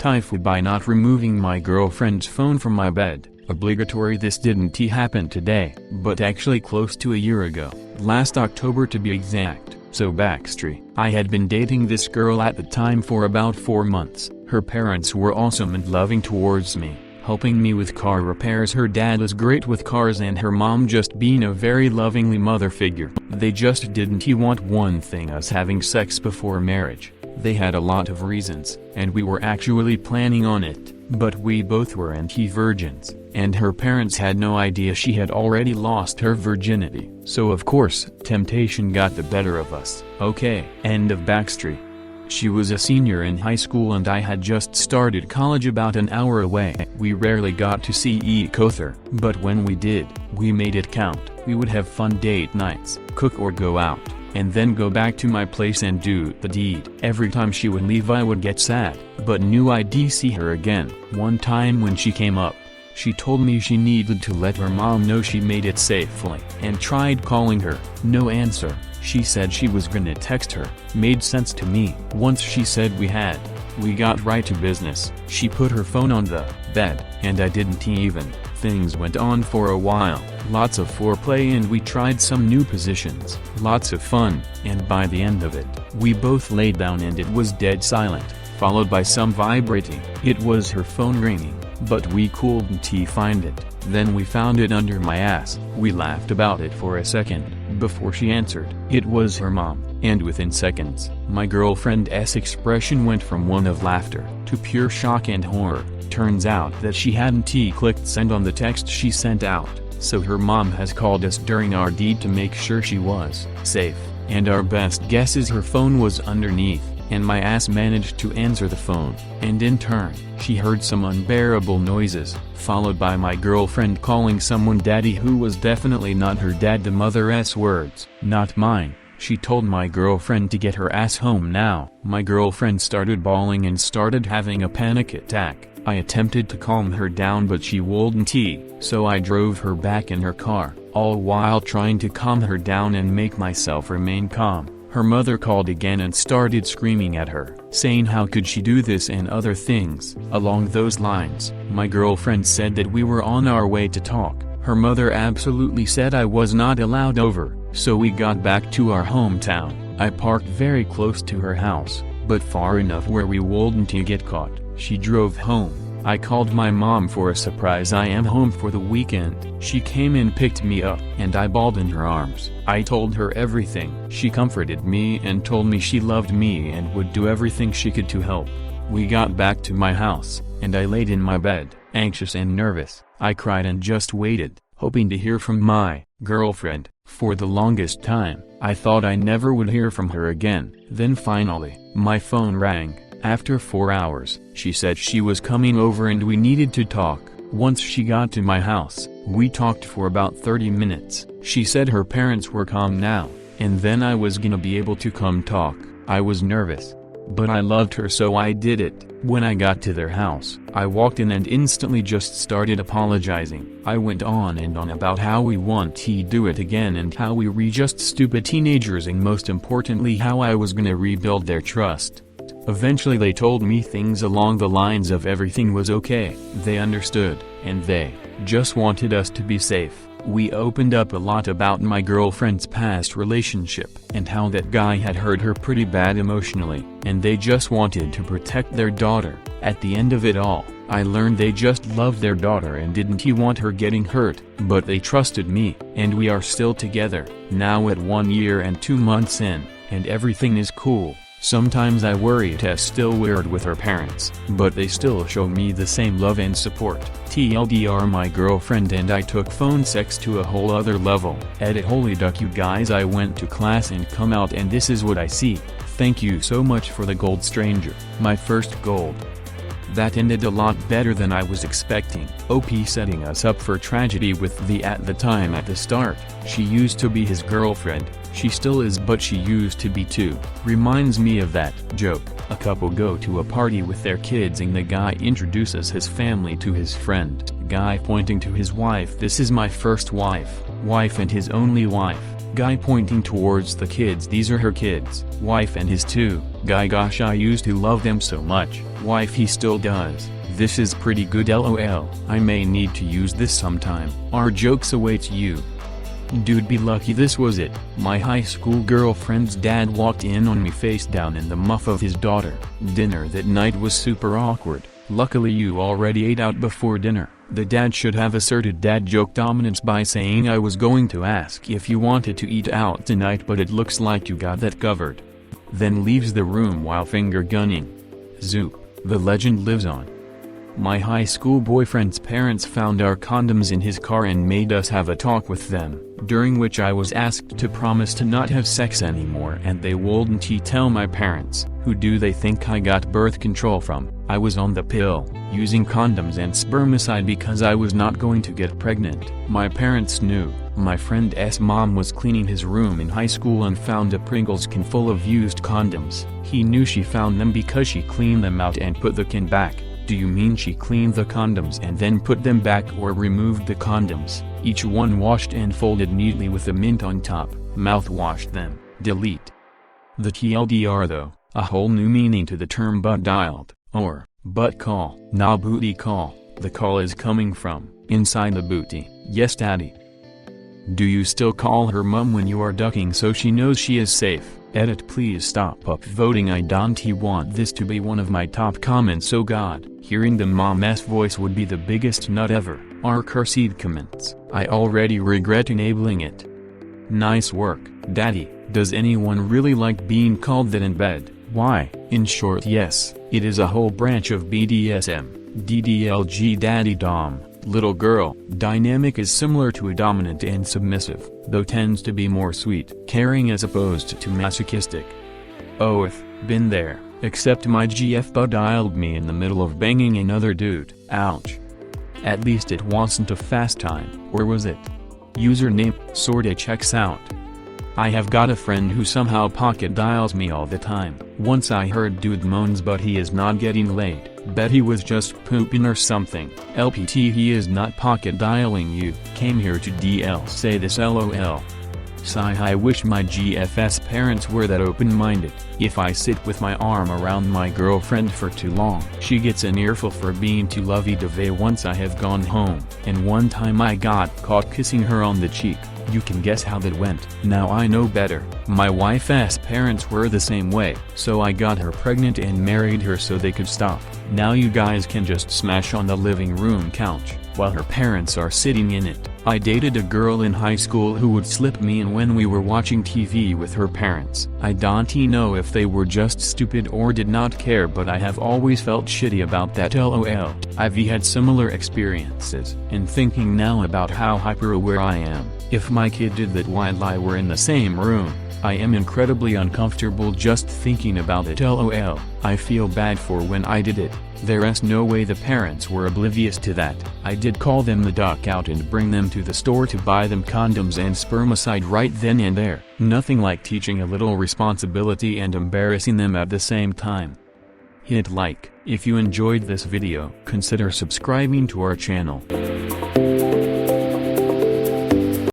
TIFU by not removing my girlfriend's phone from my bed. Obligatory. This didn't happen today, but actually close to a year ago, last October to be exact. So backstory, I had been dating this girl at the time for about 4 months. Her parents were awesome and loving towards me, helping me with car repairs. Her dad is great with cars and her mom just being a very lovingly mother figure. They just didn't want one thing, us having sex before marriage. They had a lot of reasons, and we were actually planning on it, but we both were anti-virgins, and her parents had no idea she had already lost her virginity. So of course, temptation got the better of us. Okay. End of backstory. She was a senior in high school and I had just started college about an hour away. We rarely got to see each other, but when we did, we made it count. We would have fun date nights, cook or go out, and then go back to my place and do the deed. Every time she would leave I would get sad, but knew I'd see her again. One time when she came up, she told me she needed to let her mom know she made it safely, and tried calling her. No answer. She said she was gonna text her. Made sense to me. Once she said we got right to business. She put her phone on the bed, and I didn't even. Things went on for a while, lots of foreplay and we tried some new positions. Lots of fun, and by the end of it, we both laid down and it was dead silent, followed by some vibrating. It was her phone ringing, but we couldn't find it. Then we found it under my ass. We laughed about it for a second, before she answered. It was her mom, and within seconds, my girlfriend's expression went from one of laughter to pure shock and horror. Turns out that she hadn't clicked send on the text she sent out, so her mom has called us during our deed to make sure she was safe, and our best guess is her phone was underneath, and my ass managed to answer the phone, and in turn, she heard some unbearable noises, followed by my girlfriend calling someone daddy who was definitely not her dad. The mother's words, not mine. She told my girlfriend to get her ass home now. My girlfriend started bawling and started having a panic attack. I attempted to calm her down but she wouldn't, so I drove her back in her car, all while trying to calm her down and make myself remain calm. Her mother called again and started screaming at her, saying how could she do this and other things. Along those lines, my girlfriend said that we were on our way to talk. Her mother absolutely said I was not allowed over, so we got back to our hometown. I parked very close to her house, but far enough where we wouldn't get caught. She drove home. I called my mom for a surprise. I am home for the weekend. She came and picked me up, and I bawled in her arms. I told her everything. She comforted me and told me she loved me and would do everything she could to help. We got back to my house, and I laid in my bed, anxious and nervous. I cried and just waited, hoping to hear from my girlfriend. For the longest time, I thought I never would hear from her again. Then finally, my phone rang. After 4 hours, she said she was coming over and we needed to talk. Once she got to my house, we talked for about 30 minutes. She said her parents were calm now, and then I was gonna be able to come talk. I was nervous, but I loved her so I did it. When I got to their house, I walked in and instantly just started apologizing. I went on and on about how we want to do it again and how we were just stupid teenagers and most importantly how I was gonna rebuild their trust. Eventually they told me things along the lines of everything was okay, they understood, and they just wanted us to be safe. We opened up a lot about my girlfriend's past relationship, and how that guy had hurt her pretty bad emotionally, and they just wanted to protect their daughter. At the end of it all, I learned they just loved their daughter and didn't want her getting hurt, but they trusted me, and we are still together, now at 1 year and 2 months in, and everything is cool. Sometimes I worry Tess still weird with her parents, but they still show me the same love and support. TLDR, my girlfriend and I took phone sex to a whole other level. Edit. Holy duck, you guys, I went to class and come out and this is what I see. Thank you so much for the gold, stranger. My first gold. That ended a lot better than I was expecting. OP setting us up for tragedy with the at the time at the start. She used to be his girlfriend. She still is, but she used to be too. Reminds me of that joke. A couple go to a party with their kids and the guy introduces his family to his friend. Guy pointing to his wife, this is my first wife. Wife and his only wife. Guy pointing towards the kids, these are her kids. Wife and his two. Guy, gosh, I used to love them so much. Wife, he still does. This is pretty good lol. I may need to use this sometime. Our jokes awaits you. Dude, be lucky this was it. My high school girlfriend's dad walked in on me face down in the muff of his daughter. Dinner that night was super awkward. Luckily you already ate out before dinner. The dad should have asserted dad joke dominance by saying, I was going to ask if you wanted to eat out tonight, but it looks like you got that covered. Then leaves the room while finger gunning. Zoop, the legend lives on. My high school boyfriend's parents found our condoms in his car and made us have a talk with them, during which I was asked to promise to not have sex anymore, and they wouldn't tell my parents. Who do they think I got birth control from? I was on the pill, using condoms and spermicide because I was not going to get pregnant. My parents knew. My friend's mom was cleaning his room in high school and found a Pringles can full of used condoms. He knew she found them because she cleaned them out and put the can back. Do you mean she cleaned the condoms and then put them back, or removed the condoms, each one washed and folded neatly with the mint on top, mouthwashed them, delete? The TLDR though, a whole new meaning to the term butt dialed, or butt call. Nah, booty call. The call is coming from inside the booty. Yes daddy. Do you still call her mum when you are ducking so she knows she is safe? Edit, please stop upvoting. I don't want this to be one of my top comments. Oh god, hearing the mom's voice would be the biggest nut ever. Arkartita comments, I already regret enabling it. Nice work, daddy. Does anyone really like being called that in bed? Why? In short, yes, it is a whole branch of BDSM. DDLG daddy dom. Little girl dynamic is similar to a dominant and submissive, though tends to be more sweet, caring as opposed to masochistic. Oath, been there, except my GF butt dialed me in the middle of banging another dude. Ouch. At least it wasn't a fast time, or was it? Username, sorta checks out. I have got a friend who somehow pocket dials me all the time. Once I heard dude moans but he is not getting laid. Bet he was just pooping or something. LPT, he is not pocket dialing you. Came here to DL say this lol. Sigh, I wish my GFS parents were that open-minded. If I sit with my arm around my girlfriend for too long, she gets an earful for being too lovey-dovey once I have gone home. And one time I got caught kissing her on the cheek. You can guess how that went. Now I know better. My wife's parents were the same way, so I got her pregnant and married her so they could stop. Now you guys can just smash on the living room couch, while her parents are sitting in it. I dated a girl in high school who would slip me in when we were watching TV with her parents. I don't know if they were just stupid or did not care, but I have always felt shitty about that lol. I've had similar experiences, and thinking now about how hyper aware I am. If my kid did that while I were in the same room, I am incredibly uncomfortable just thinking about it lol. I feel bad for when I did it. There's no way the parents were oblivious to that. I did call them the duck out and bring them to the store to buy them condoms and spermicide right then and there. Nothing like teaching a little responsibility and embarrassing them at the same time. Hit like if you enjoyed this video. Consider subscribing to our channel.